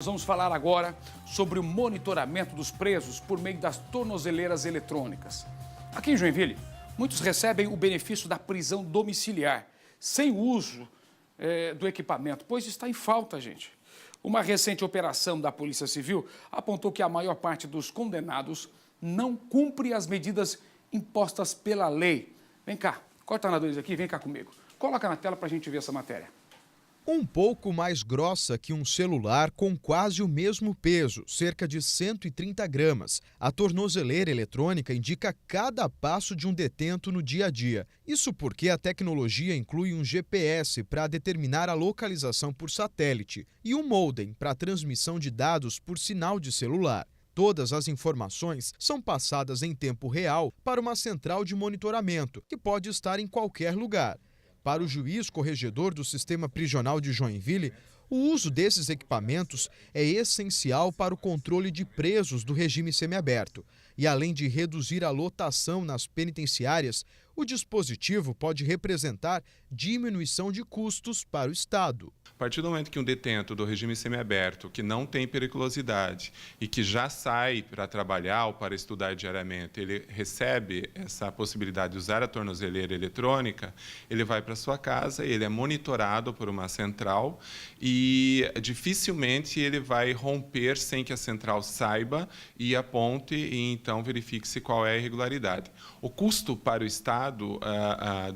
Nós vamos falar agora sobre o monitoramento dos presos por meio das tornozeleiras eletrônicas. Aqui em Joinville, muitos recebem o benefício da prisão domiciliar, sem uso do equipamento, pois está em falta, gente. Uma recente operação da Polícia Civil apontou que a maior parte dos condenados não cumpre as medidas impostas pela lei. Vem cá, coordenadores aqui, vem cá comigo. Coloca na tela para a gente ver essa matéria. Um pouco mais grossa que um celular com quase o mesmo peso, cerca de 130 gramas. A tornozeleira eletrônica indica cada passo de um detento no dia a dia. Isso porque a tecnologia inclui um GPS para determinar a localização por satélite e um modem para transmissão de dados por sinal de celular. Todas as informações são passadas em tempo real para uma central de monitoramento, que pode estar em qualquer lugar. Para o juiz corregedor do Sistema Prisional de Joinville, o uso desses equipamentos é essencial para o controle de presos do regime semiaberto. E além de reduzir a lotação nas penitenciárias, o dispositivo pode representar diminuição de custos para o Estado. A partir do momento que um detento do regime semiaberto, que não tem periculosidade e que já sai para trabalhar ou para estudar diariamente, ele recebe essa possibilidade de usar a tornozeleira eletrônica, ele vai para sua casa, ele é monitorado por uma central e dificilmente ele vai romper sem que a central saiba e aponte e então verifique-se qual é a irregularidade. O custo para o Estado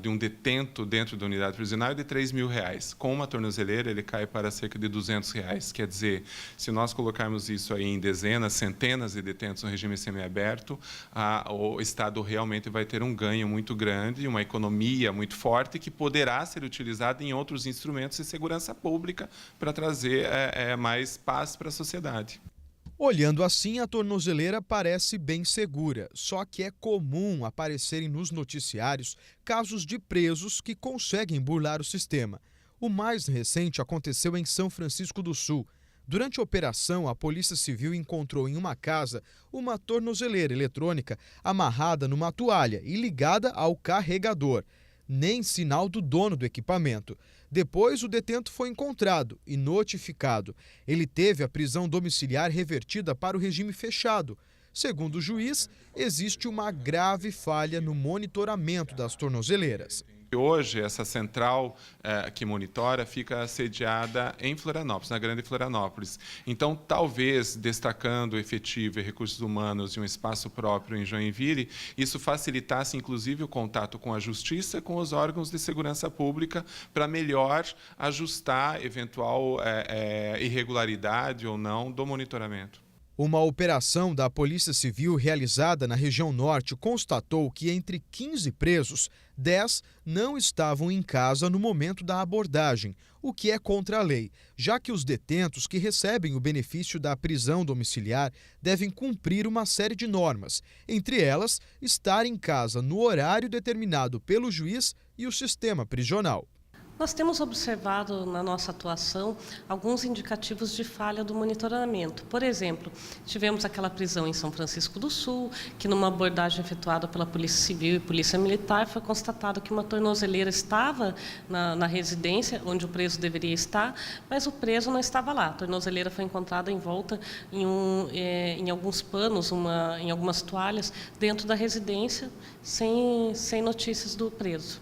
de um detento dentro da unidade prisional é de R$3.000. Com uma tornozeleira, ele cai para cerca de R$200. Quer dizer, se nós colocarmos isso aí em dezenas, centenas de detentos no regime semiaberto, o Estado realmente vai ter um ganho muito grande, uma economia muito forte que poderá ser utilizada em outros instrumentos de segurança pública para trazer mais paz para a sociedade. Olhando assim, a tornozeleira parece bem segura, só que é comum aparecerem nos noticiários casos de presos que conseguem burlar o sistema. O mais recente aconteceu em São Francisco do Sul. Durante a operação, a Polícia Civil encontrou em uma casa uma tornozeleira eletrônica amarrada numa toalha e ligada ao carregador. Nem sinal do dono do equipamento. Depois, o detento foi encontrado e notificado. Ele teve a prisão domiciliar revertida para o regime fechado. Segundo o juiz, existe uma grave falha no monitoramento das tornozeleiras. Hoje, essa central que monitora fica sediada em Florianópolis, na Grande Florianópolis. Então, talvez, destacando o efetivo e recursos humanos e um espaço próprio em Joinville, isso facilitasse, inclusive, o contato com a Justiça, com os órgãos de segurança pública, para melhor ajustar eventual irregularidade ou não do monitoramento. Uma operação da Polícia Civil realizada na região norte constatou que entre 15 presos, 10 não estavam em casa no momento da abordagem, o que é contra a lei, já que os detentos que recebem o benefício da prisão domiciliar devem cumprir uma série de normas, entre elas, estar em casa no horário determinado pelo juiz e o sistema prisional. Nós temos observado na nossa atuação alguns indicativos de falha do monitoramento. Por exemplo, tivemos aquela prisão em São Francisco do Sul, que numa abordagem efetuada pela Polícia Civil e Polícia Militar foi constatado que uma tornozeleira estava na residência onde o preso deveria estar, mas o preso não estava lá. A tornozeleira foi encontrada envolta em alguns panos, em algumas toalhas, dentro da residência, sem notícias do preso.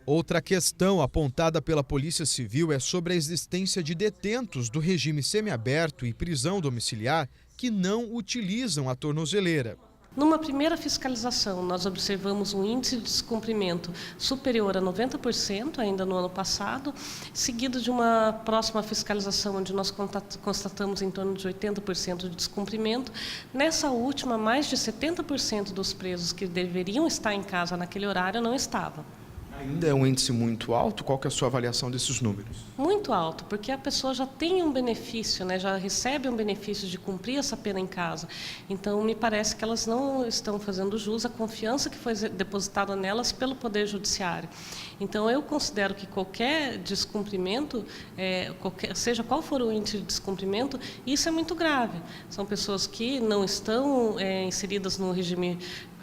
Outra questão apontada pela Polícia Civil é sobre a existência de detentos do regime semiaberto e prisão domiciliar que não utilizam a tornozeleira. Numa primeira fiscalização, nós observamos um índice de descumprimento superior a 90%, ainda no ano passado, seguido de uma próxima fiscalização, onde nós constatamos em torno de 80% de descumprimento. Nessa última, mais de 70% dos presos que deveriam estar em casa naquele horário não estavam. Ainda é um índice muito alto? Qual que é a sua avaliação desses números? Muito alto, porque a pessoa já tem um benefício, né? Já recebe um benefício de cumprir essa pena em casa. Então, me parece que elas não estão fazendo jus à confiança que foi depositada nelas pelo Poder Judiciário. Então, eu considero que qualquer descumprimento, seja qual for o índice de descumprimento, isso é muito grave. São pessoas que não estão inseridas no regime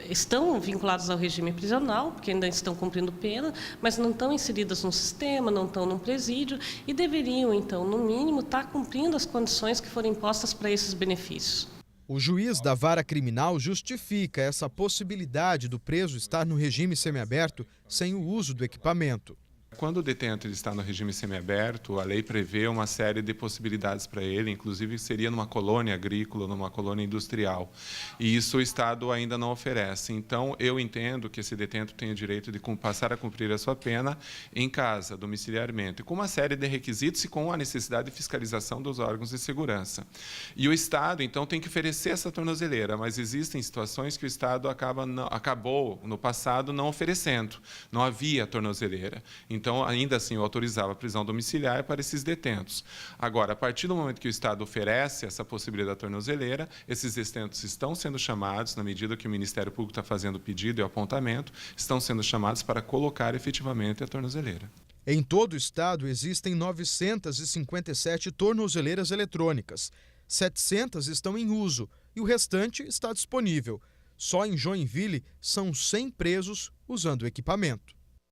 estão vinculadas ao regime prisional, porque ainda estão cumprindo pena, mas não estão inseridas no sistema, não estão num presídio e deveriam, então, no mínimo, estar cumprindo as condições que foram impostas para esses benefícios. O juiz da vara criminal justifica essa possibilidade do preso estar no regime semiaberto sem o uso do equipamento. Quando o detento ele está no regime semiaberto, a lei prevê uma série de possibilidades para ele, inclusive seria numa colônia agrícola, numa colônia industrial. E isso o Estado ainda não oferece. Então, eu entendo que esse detento tem o direito de passar a cumprir a sua pena em casa, domiciliarmente, com uma série de requisitos e com a necessidade de fiscalização dos órgãos de segurança. E o Estado, então, tem que oferecer essa tornozeleira, mas existem situações que o Estado acabou, no passado, não oferecendo. Não havia tornozeleira. Então, ainda assim, eu autorizava a prisão domiciliar para esses detentos. Agora, a partir do momento que o Estado oferece essa possibilidade da tornozeleira, esses detentos estão sendo chamados, na medida que o Ministério Público está fazendo o pedido e o apontamento, estão sendo chamados para colocar efetivamente a tornozeleira. Em todo o estado, existem 957 tornozeleiras eletrônicas. 700 estão em uso e o restante está disponível. Só em Joinville são 100 presos usando o equipamento.